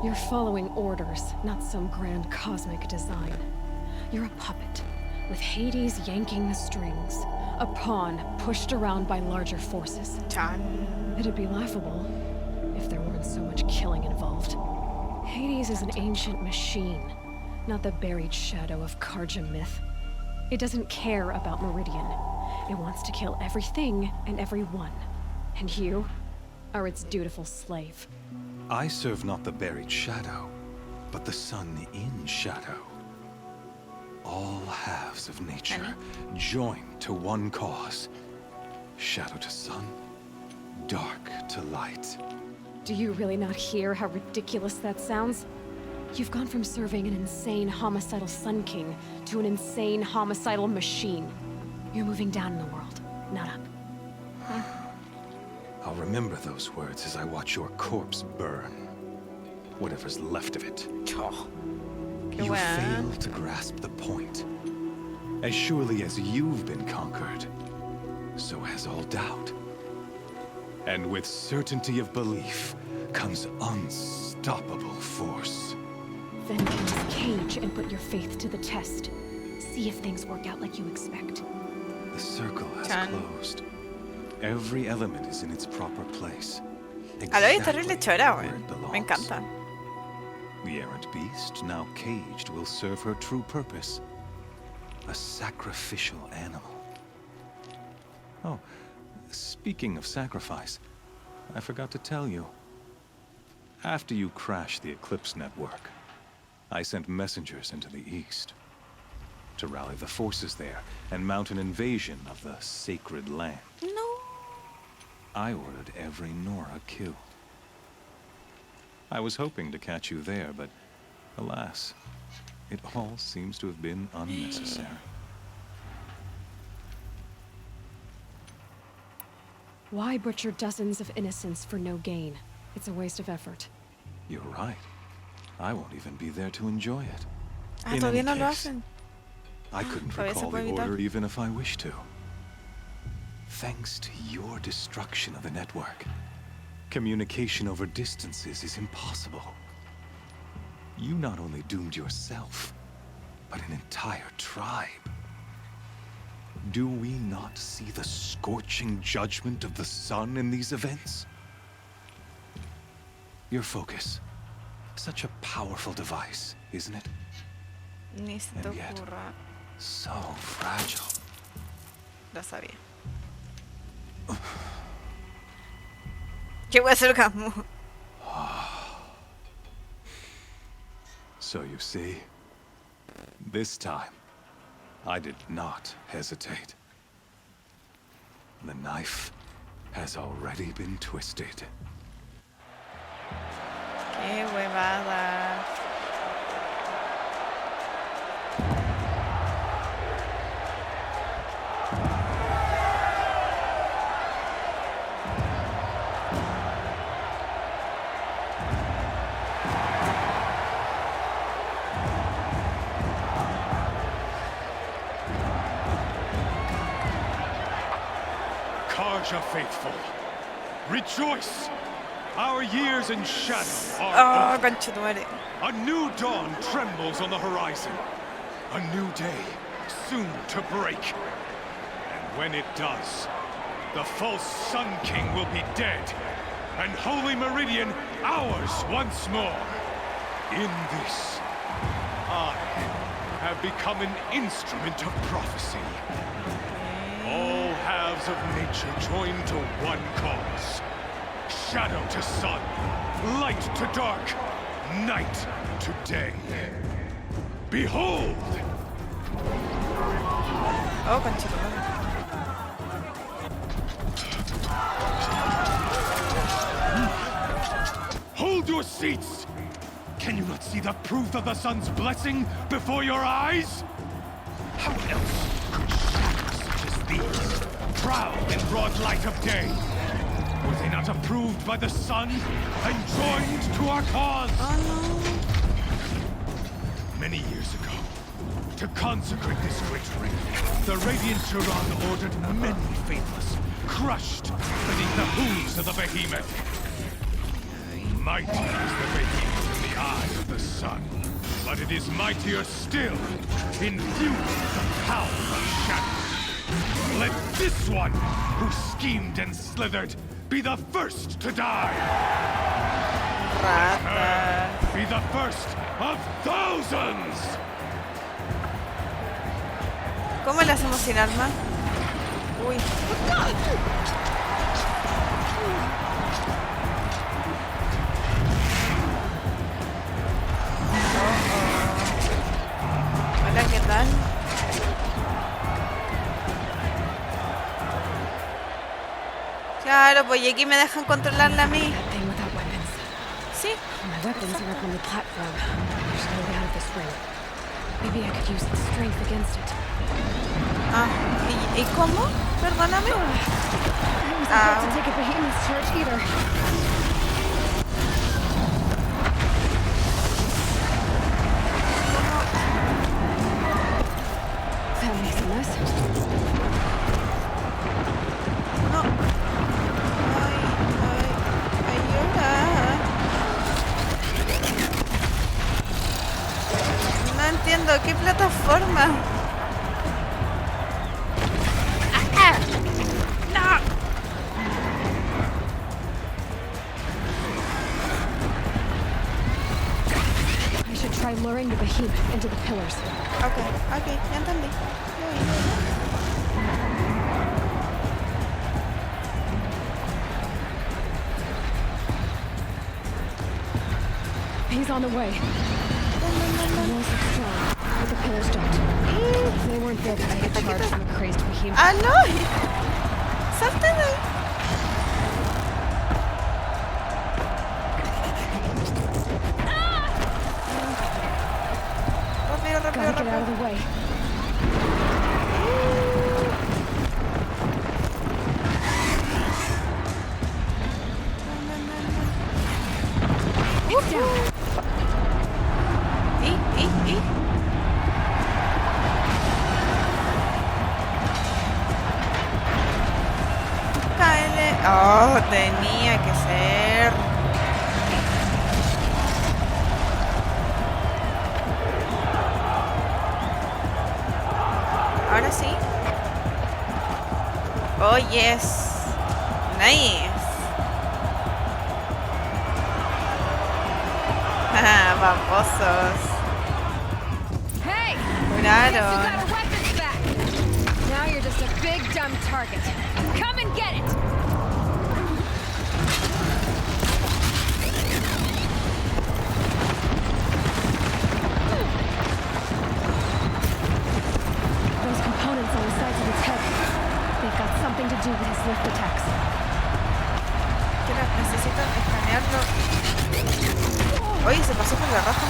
You're following orders, not some grand cosmic design. You're a puppet, with Hades yanking the strings. A pawn pushed around by larger forces. It'd be laughable if there weren't so much killing involved. Hades is an ancient machine, not the buried shadow of Karja myth. It doesn't care about Meridian. It wants to kill everything and everyone. And you are its dutiful slave. I serve not the buried shadow, but the sun in shadow. All halves of nature joined to one cause. Shadow to sun, dark to light. Do you really not hear how ridiculous that sounds? You've gone from serving an insane homicidal Sun King to an insane homicidal machine. You're moving down in the world, not up. I'll remember those words as I watch your corpse burn. Whatever's left of it. You fail to grasp the point. As surely as you've been conquered, so has all doubt. And with certainty of belief comes unstoppable force. Then get in this cage and put your faith to the test. See if things work out like you expect. The circle has closed. Every element is in its proper place. Aloy es terrible chora, where weón. it belongs. Me encanta. The errant beast, now caged, will serve her true purpose. A sacrificial animal. Oh, speaking of sacrifice, I forgot to tell you. After you crashed the Eclipse network, I sent messengers into the east to rally the forces there and mount an invasion of the sacred land. No. I ordered every Nora killed. I was hoping to catch you there, but alas, it all seems to have been unnecessary. Why butcher dozens of innocents for no gain? It's a waste of effort. You're right. I won't even be there to enjoy it. In Todavía any no lo case, hacen. I couldn't Todavía se recall the puede evitar. order even if I wished to. Thanks to your destruction of the network, communication over distances is impossible. You not only doomed yourself, but an entire tribe. Do we not see the scorching judgment of the sun in these events? Your focus, such a powerful device, isn't it? Ni se te And yet, ocurra. so fragile. Lo sabía. ¿Qué voy a hacer, Camu? So you see, this time, I did not hesitate. The knife has already been twisted. Qué huevada. Karja faithful, rejoice! Our years in shadow are over. Conchetumare. A new dawn trembles on the horizon. A new day soon to break. And when it does, the false Sun King will be dead, and Holy Meridian ours once more. In this, I have become an instrument of prophecy. All halves of nature join to one cause. Shadow to sun, light to dark, night to day. Behold! Oh, conchito. Hold your seats! Can you not see the proof of the sun's blessing before your eyes? How else could shadows such as these prowl in broad light of day? Were they not approved by the sun and joined to our cause? Many years ago, to consecrate this great ring, the Radiant Turan ordered many faithless, crushed beneath the hooves of the behemoth. Mighty is the behemoth in the eye of the sun, but it is mightier still, infused with the power of shadow. Let this one, who schemed and slithered, be the first to die. Let her be the first of thousands. ¿Cómo le hacemos sin arma? Uy. Hola, ¿qué tal? Claro, pues y aquí me dejan controlarla a mí. Sí. My weapons are up on the platform. There's no way out of this ring. Maybe I could use its strength against it. Ah, ¿y cómo? Perdóname. I wasn't about to take a behemoth's charge either. That makes a mess. No. Ay, ayuda. No entiendo, ¿qué plataforma? Try luring the behemoth into the pillars. Okay, ya entendí. He's on the way. The walls are strong, but the pillars don't. They weren't built to take a charge from a crazed behemoth. Ah, no! Salte de ahí. Gotta get out of the way. It's down. Cáele. Oh, tenía que ser. Ahora sí. Oh, yes. Nice. Haha, babosos. Hey! Claro. You got our weapons back. Now you're just a big dumb target. Come and get it. Something to do with his lift attacks. Necesito escanearlo. Oye, se pasó por la raja,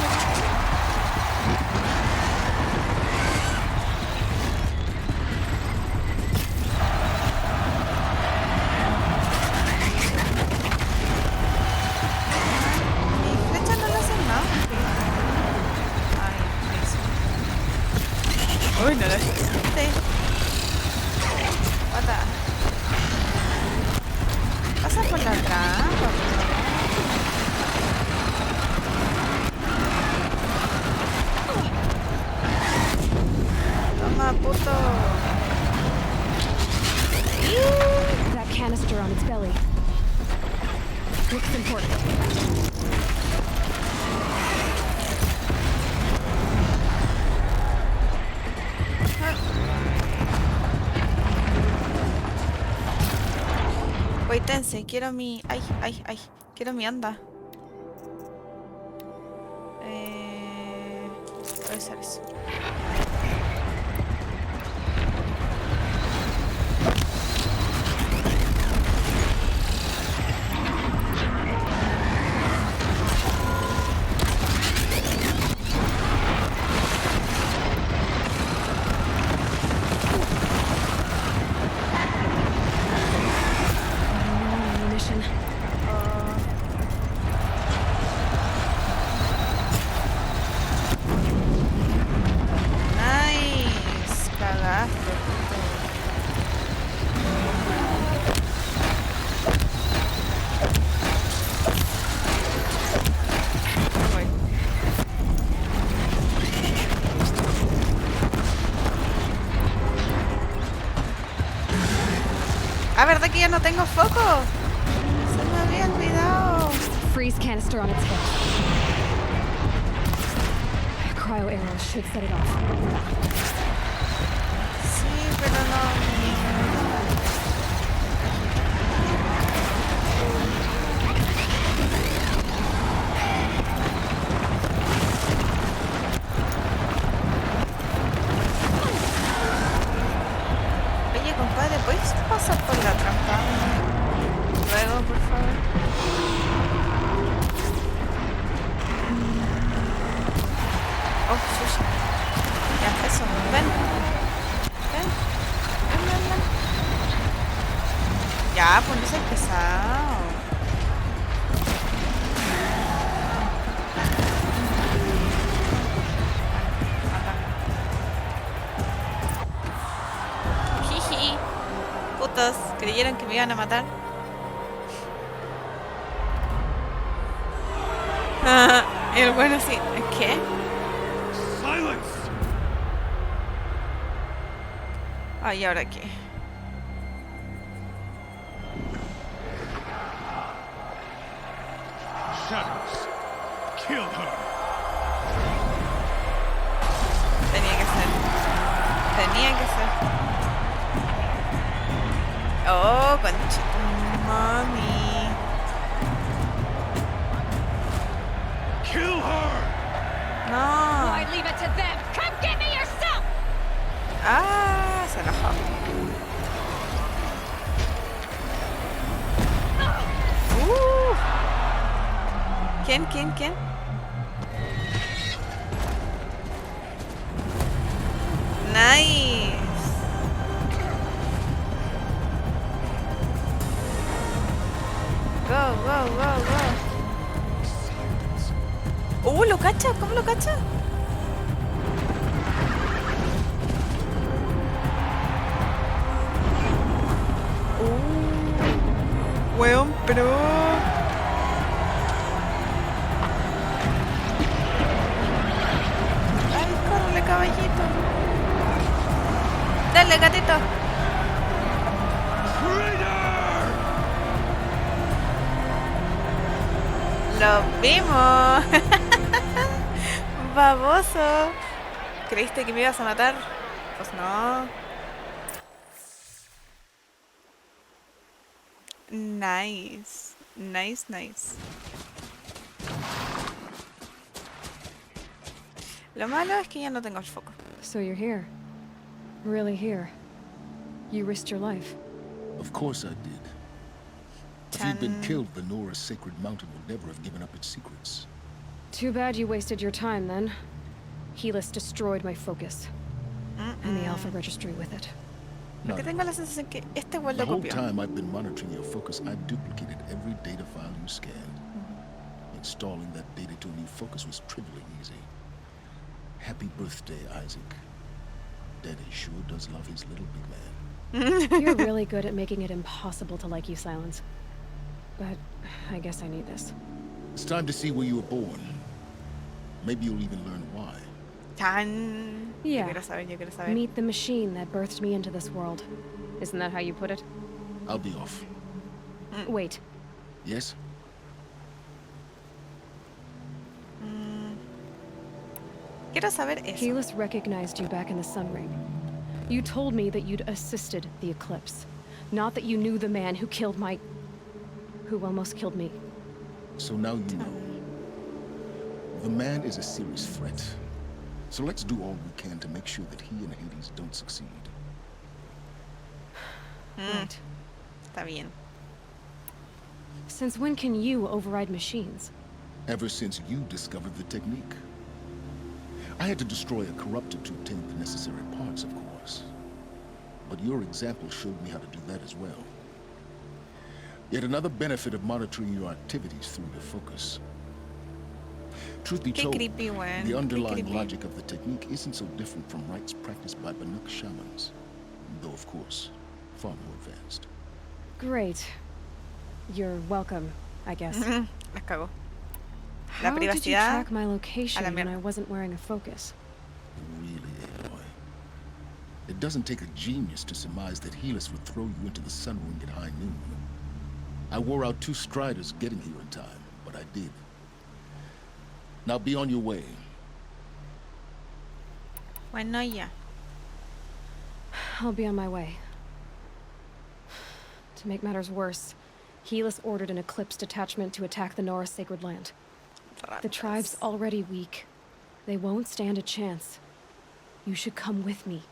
Mi flecha no le hace nada. Ay, uy, no la hiciste. Pasa por la trampa. Toma, on its belly. Looks important. Wait, tense, quiero mi... Ay, ay, ay. Quiero mi onda. Voy a usar eso. Ah, ¿verdad que ya no tengo foco? Se me había olvidado. Freeze canister on its head. Cryo arrows should set it off. Sí, pero no. Oye, compadre, ¿puedes pasar por la trampa? Luego, por favor. Oh, sushi. Ya, eso. Ven. Ven. Ven, ven, ven. Ya, pues no seas pesado. Jiji. Putos, creyeron que me iban a matar. El bueno sí. ¿Qué? Ay, ¿y ahora qué? Shadows, kill her. Tenía que ser. Tenía que ser. Oh, conchito, mami. Kill her. No. Why leave it to them? Come get me yourself! Ah, se enojó. ¿Quién? ¿Quién? ¿Quién? Nice. Go, go, go, go. ¿Lo cacha? ¿Cómo lo cacha? Weón, pero... Ay, córrele, caballito. Dale, gatito. Lo vimos. Baboso. ¿Creíste que me ibas a matar? Pues no. Nice. Nice, nice. Lo malo es que ya no tengo el foco. So you're here. Really here. You risked your life. Of course I did. If he'd been killed, the Nora's sacred mountain would never have given up its secrets. Too bad you wasted your time then. Helis destroyed my focus. And the Alpha Registry with it. Porque tengo la sensación que este igual lo The whole copió. time I've been monitoring your focus, I've duplicated every data file you scanned. Installing that data to a new focus was trivially easy. Happy birthday, Isaac. Daddy sure does love his little big man. You're really good at making it impossible to like you, Silence. But I guess I need this. It's time to see where you were born. Maybe you'll even learn why. Tan. Yeah. Yo quiero saber. Meet the machine that birthed me into this world. Isn't that how you put it? I'll be off. Wait. Yes? Quiero saber eso. Helis recognized you back in the Sun Ring. You told me that you'd assisted the eclipse. Not that you knew the man who killed my... who almost killed me. So now you know. The man is a serious threat. So let's do all we can to make sure that he and Hades don't succeed. Right. Está bien. Since when can you override machines? Ever since you discovered the technique. I had to destroy a corruptor to obtain the necessary parts, of course. But your example showed me how to do that as well. Yet another benefit of monitoring your activities through your focus. Truth be told, the underlying logic of the technique isn't so different from rites practiced by Banuk shamans, though of course, far more advanced. Great. You're welcome, I guess. La cago. How La did you privacidad track my a location la when mierda. I wasn't wearing a focus? Really, Aloy. It doesn't take a genius to surmise that Helis would throw you into the sun ring at high noon. I wore out 2 striders getting here in time, but I did. Now be on your way. Bueno, ya. I'll be on my way. To make matters worse, Helis ordered an Eclipse detachment to attack the Nora Sacred Land. The tribe's already weak. They won't stand a chance. You should come with me.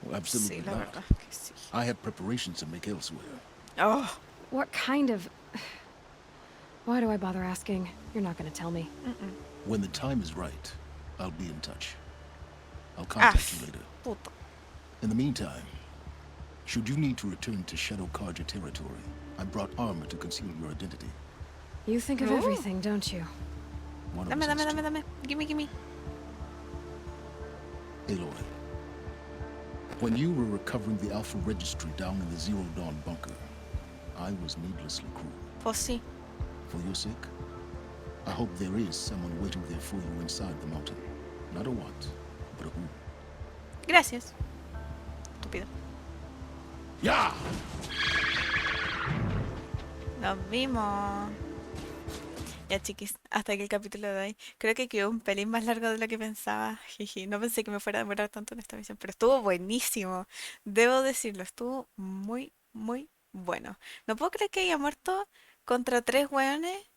Well, absolutely Sí, la not. verdad que sí. I have preparations to make elsewhere. Oh. What kind of... Why do I bother asking? You're not gonna tell me. When the time is right, I'll be in touch. I'll contact you later. Puto. In the meantime, should you need to return to Shadow Karja territory, I brought armor to conceal your identity. You think of Ooh. everything, don't you? One of Dame, us dame, has dame, to. dame. Gimme, gimme. Aloy, when you were recovering the Alpha Registry down in the Zero Dawn bunker, I was needlessly cruel. Pues sí. For your sake, I hope there is someone waiting there for you inside the mountain. Not a what, but a who. Gracias. Estúpido. ¡Ya! Nos vimos. Ya, chiquis, hasta aquí el capítulo de hoy. Creo que quedó un pelín más largo de lo que pensaba. Jiji, no pensé que me fuera a demorar tanto en esta misión, pero estuvo buenísimo. Debo decirlo, estuvo muy, muy bueno. No puedo creer que haya muerto contra 3 hueones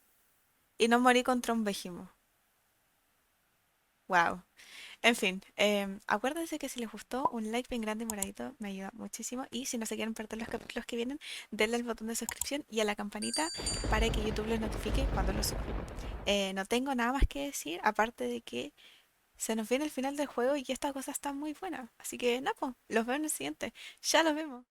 y no morí contra un behemoth. Wow. En fin, acuérdense que si les gustó, un like bien grande y moradito me ayuda muchísimo. Y si no se quieren perder los capítulos que vienen, denle al botón de suscripción y a la campanita para que YouTube les notifique cuando lo suba. No tengo nada más que decir, aparte de que se nos viene el final del juego y esta cosa está muy buena. Así que nada, pues, los veo en el siguiente. Ya los vemos.